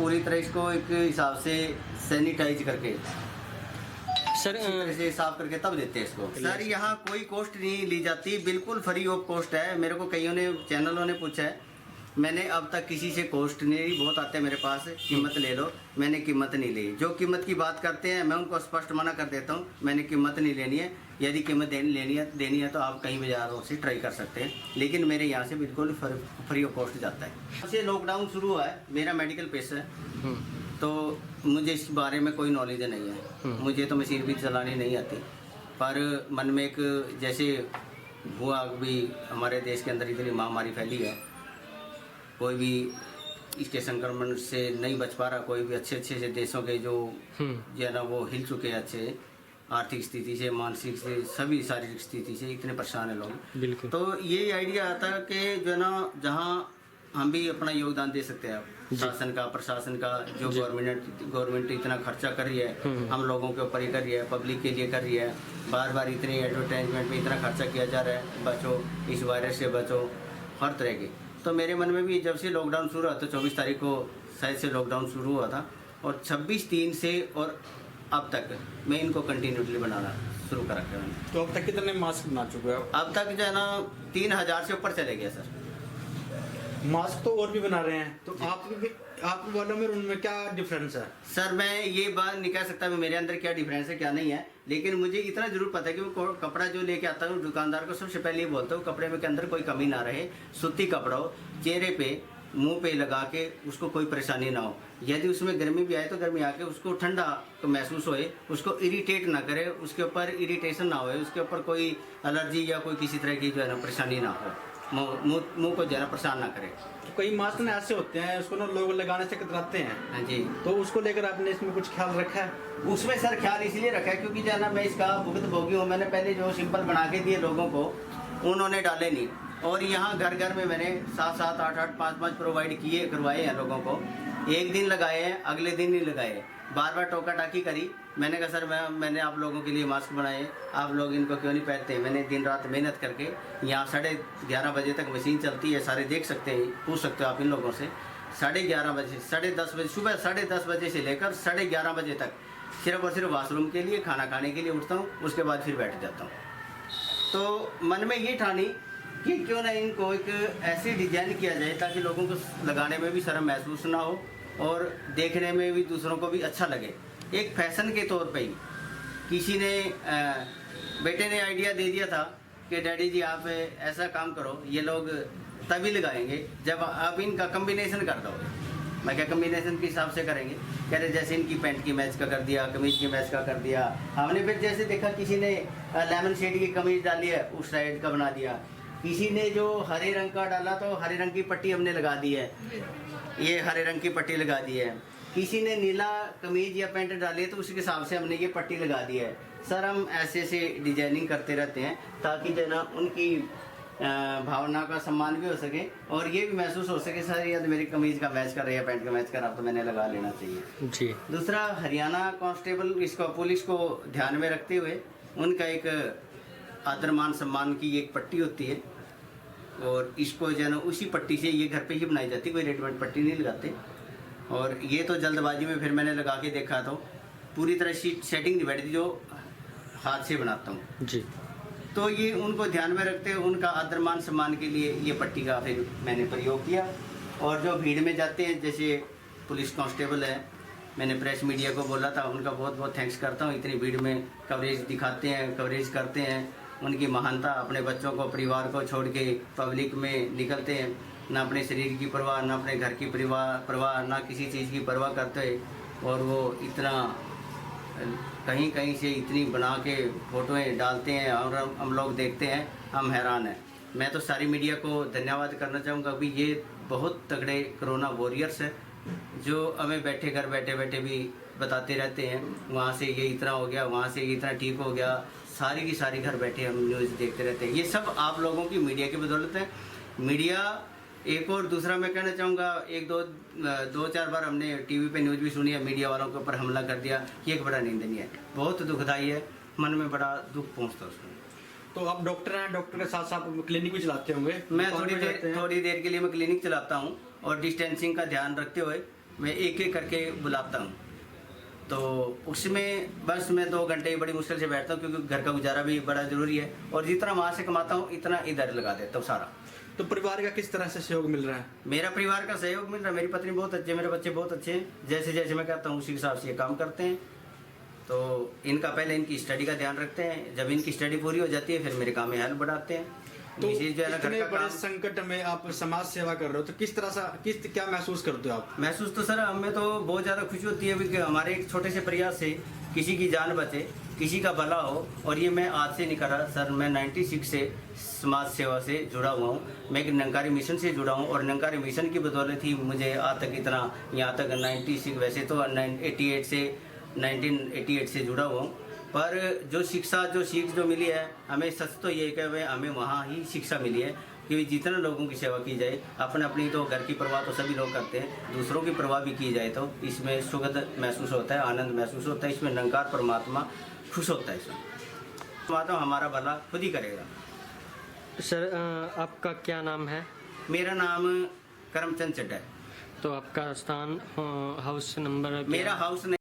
पूरी तरह इसको एक हिसाब से सैनिटाइज करके सर अच्छी तरह से साफ करके तब देते हैं इसको। सर यहाँ कोई कॉस्ट नहीं ली जाती, बिल्कुल फ्री ऑफ कॉस्ट है। मेरे को कईयों ने चैनलों ने पूछा है, मैंने अब तक किसी से कॉस्ट नहीं, बहुत आते हैं मेरे पास कीमत ले लो, मैंने कीमत नहीं ली। जो कीमत की बात करते हैं मैं उनको स्पष्ट मना कर देता हूँ, मैंने कीमत नहीं लेनी है। यदि कीमत देनी है तो आप कहीं बाजारों से ट्राई कर सकते हैं, लेकिन मेरे यहाँ से बिल्कुल फ्री ऑफ कॉस्ट जाता है। जब से लॉकडाउन शुरू हुआ है, मेरा मेडिकल पेशा है, तो मुझे इस बारे में कोई नॉलेज नहीं है। मुझे तो मशीन भी चलानी नहीं आती, पर मन में एक जैसे हुआ भी हमारे देश के अंदर इतनी महामारी फैली है, कोई भी इसके संक्रमण से नहीं बच पा रहा। कोई भी अच्छे अच्छे से देशों के जो है ना वो हिल चुके हैं, अच्छे आर्थिक स्थिति से, मानसिक से, सभी शारीरिक स्थिति से इतने परेशान है लोग। बिल्कुल। तो ये आइडिया आता है कि जो है ना जहाँ हम भी अपना योगदान दे सकते हैं, शासन का, प्रशासन का, जो गवर्नमेंट इतना खर्चा कर रही है, हम लोगों के ऊपर ही कर रही है, पब्लिक के लिए कर रही है, बार बार इतनी एडवर्टाइजमेंट में इतना खर्चा किया जा रहा है, बचो इस वायरस से बचो, हर तरह के। तो मेरे मन में भी जब से लॉकडाउन शुरू हुआ, तो 24 तारीख को शायद से लॉकडाउन शुरू हुआ था, और 26/3 से और अब तक मैं इनको कंटिन्यूसली बनाना शुरू कर रखा है। तो अब तक कितने मास्क बना चुके हो? अब तक जो है ना 3000 से ऊपर चले गया सर। मास्क तो और भी बना रहे हैं, तो आप वालों में उनमें क्या डिफरेंस है? सर मैं ये बात नहीं कह सकता कि मेरे अंदर क्या डिफरेंस है क्या नहीं है, लेकिन मुझे इतना जरूर पता है कि वो कपड़ा जो लेके आता हूँ दुकानदार को सबसे पहले ये बोलता हूँ कपड़े में के अंदर कोई कमी ना रहे, सूती कपड़ा हो, चेहरे पे मुंह पे लगा के उसको कोई परेशानी ना हो। यदि उसमें गर्मी भी आए तो गर्मी आके उसको ठंडा महसूस होए, उसको इरिटेट ना करे, उसके ऊपर इरिटेशन ना होए, उसके ऊपर कोई एलर्जी या कोई किसी तरह की जो है ना परेशानी ना हो, मुंह को जरा परेशान ना करे। तो कई मास्क ना ऐसे होते हैं, उसको ना लोग लगाने से कतराते हैं। हाँ जी। तो उसको लेकर आपने इसमें कुछ ख्याल रखा है? उसमें सर ख्याल इसलिए रखा है क्योंकि जो है ना मैं इसका भुगत भोगी हूँ। मैंने पहले जो सिंपल बना के दिए लोगों को, उन्होंने डाले नहीं, और यहाँ घर घर में मैंने 7-7, 8-8, 5-5 प्रोवाइड करवाए हैं लोगों को। एक दिन लगाए हैं, अगले दिन नहीं लगाए, बार बार टोका टाकी करी। मैंने कहा सर मैंने आप लोगों के लिए मास्क बनाए, आप लोग इनको क्यों नहीं पहनते। मैंने दिन रात मेहनत करके यहाँ 11:30 बजे तक मशीन चलती है, सारे देख सकते हैं, पूछ सकते हो आप इन लोगों से। 11:30 बजे, 10:30 बजे, सुबह 10:30 बजे से लेकर 11:30 बजे तक सिर्फ और सिर्फ वॉशरूम के लिए, खाना खाने के लिए उठता हूँ, उसके बाद फिर बैठ जाता हूँ। तो मन में ये ठानी कि क्यों ना इनको एक ऐसे डिजाइन किया जाए ताकि लोगों को लगाने में भी शर्म महसूस ना हो और देखने में भी दूसरों को भी अच्छा लगे। एक फैशन के तौर पे ही किसी ने बेटे ने आइडिया दे दिया था कि डैडी जी आप ऐसा काम करो, ये लोग तभी लगाएंगे जब आप इनका कम्बिनेशन कर दोगे। मैं क्या कम्बिनेशन के हिसाब से करेंगे, कह रहे जैसे इनकी पैंट की मैच का कर दिया, कमीज की मैच का कर दिया। हमने फिर जैसे देखा किसी ने लेमन शेड की कमीज डाली है, उस साइड का बना दिया। किसी ने जो हरे रंग का डाला तो हरे रंग की पट्टी हमने लगा दी है, ये हरे रंग की पट्टी लगा दी है। किसी ने नीला कमीज या पैंट डाली है तो उसके हिसाब से हमने ये पट्टी लगा दी है। सर हम ऐसे ऐसे डिजाइनिंग करते रहते हैं ताकि जो ना उनकी भावना का सम्मान भी हो सके और ये भी महसूस हो सके सर ये मेरी कमीज का मैच कर रही है, पैंट का मैच कर रहा, तो मैंने लगा लेना चाहिए जी। दूसरा, हरियाणा कांस्टेबल इसको पुलिस को ध्यान में रखते हुए उनका एक आदर मान सम्मान की एक पट्टी होती है, और इसको जो है ना उसी पट्टी से ये घर पे ही बनाई जाती है, कोई रेडीमेड पट्टी नहीं लगाते। और ये तो जल्दबाजी में फिर मैंने लगा के देखा तो पूरी तरह सेटिंग नहीं बैठती, जो हाथ से बनाता हूँ जी। तो ये उनको ध्यान में रखते हुए उनका आदर मान सम्मान के लिए ये पट्टी का फिर मैंने प्रयोग किया। और जो भीड़ में जाते हैं, जैसे पुलिस कांस्टेबल है, मैंने प्रेस मीडिया को बोला था, उनका बहुत बहुत थैंक्स करता हूँ। इतनी भीड़ में कवरेज दिखाते हैं, कवरेज करते हैं, उनकी महानता, अपने बच्चों को, परिवार को छोड़ के पब्लिक में निकलते हैं, ना अपने शरीर की परवाह, ना अपने घर की परवाह, ना किसी चीज़ की परवाह करते, और वो इतना कहीं कहीं से इतनी बना के फ़ोटोएँ डालते हैं और हम लोग देखते हैं, हम हैरान हैं। मैं तो सारी मीडिया को धन्यवाद करना चाहूँगा कि ये बहुत तगड़े कोरोना वॉरियर्स हैं जो हमें घर बैठे भी बताते रहते हैं, वहाँ से ये इतना हो गया, वहाँ से ये इतना ठीक हो गया, सारी की सारी घर बैठे हम न्यूज़ देखते रहते हैं। ये सब आप लोगों की मीडिया की बदौलत है। मीडिया एक और दूसरा मैं कहना चाहूँगा, दो चार बार हमने टीवी पे न्यूज़ भी सुनी है, मीडिया वालों के ऊपर हमला कर दिया, ये एक बड़ा निंदनीय है, बहुत दुखदाई है, मन में बड़ा दुख पहुँचता है उसमें। तो आप डॉक्टर हैं, डॉक्टर के साथ साथ क्लिनिक भी चलाते होंगे? मैं थोड़ी देर के लिए मैं क्लिनिक चलाता हूँ और डिस्टेंसिंग का ध्यान रखते हुए मैं एक एक करके बुलाता हूँ। तो उसमें बस मैं 2 घंटे बड़ी मुश्किल से बैठता हूँ, क्योंकि घर का गुजारा भी बड़ा ज़रूरी है, और जितना वहाँ से कमाता हूँ इतना इधर लगा देता हूँ सारा। तो परिवार का किस तरह से सहयोग मिल रहा है? मेरा परिवार का सहयोग मिल रहा है, मेरी पत्नी बहुत अच्छी है, मेरे बच्चे बहुत अच्छे हैं, जैसे जैसे मैं कहता हूँ उसी हिसाब से ये काम करते हैं। तो इनका पहले इनकी स्टडी का ध्यान रखते हैं, जब इनकी स्टडी पूरी हो जाती है फिर मेरे काम में हेल्प बढ़ाते हैं। तो मिसेज जो है ना, घर इतने का बड़े काम संकट में आप समाज सेवा कर रहे हो, तो किस तरह से क्या महसूस करते हो आप? महसूस तो सर हमें तो बहुत ज़्यादा खुशी होती है कि हमारे एक छोटे से प्रयास से किसी की जान बचे, किसी का भला हो। और ये मैं आज से नहीं कर रहा सर, मैं 96 से समाज सेवा से जुड़ा हुआ हूँ। मैं एक निरंकारी मिशन से जुड़ा हूँ, और निरंकारी मिशन की बदौलत ही मुझे आज तक इतना, यहाँ तक 96, वैसे तो 1988 से जुड़ा हुआ हूँ। पर जो शिक्षा, जो सीख जो मिली है हमें, सच तो ये कि हमें वहाँ ही शिक्षा मिली है कि जितना लोगों की सेवा की जाए, अपनी तो घर की परवाह तो सभी लोग करते हैं, दूसरों की परवाह भी की जाए तो इसमें सुगंध महसूस होता है, आनंद महसूस होता है, इसमें निरंकार परमात्मा खुश होता है। इसमें परमात्मा हमारा भला खुद ही करेगा। सर आपका क्या नाम है? मेरा नाम करमचंद चड्ढा है। तो आपका स्थान हाउस नंबर क्या मेरा है? हाउस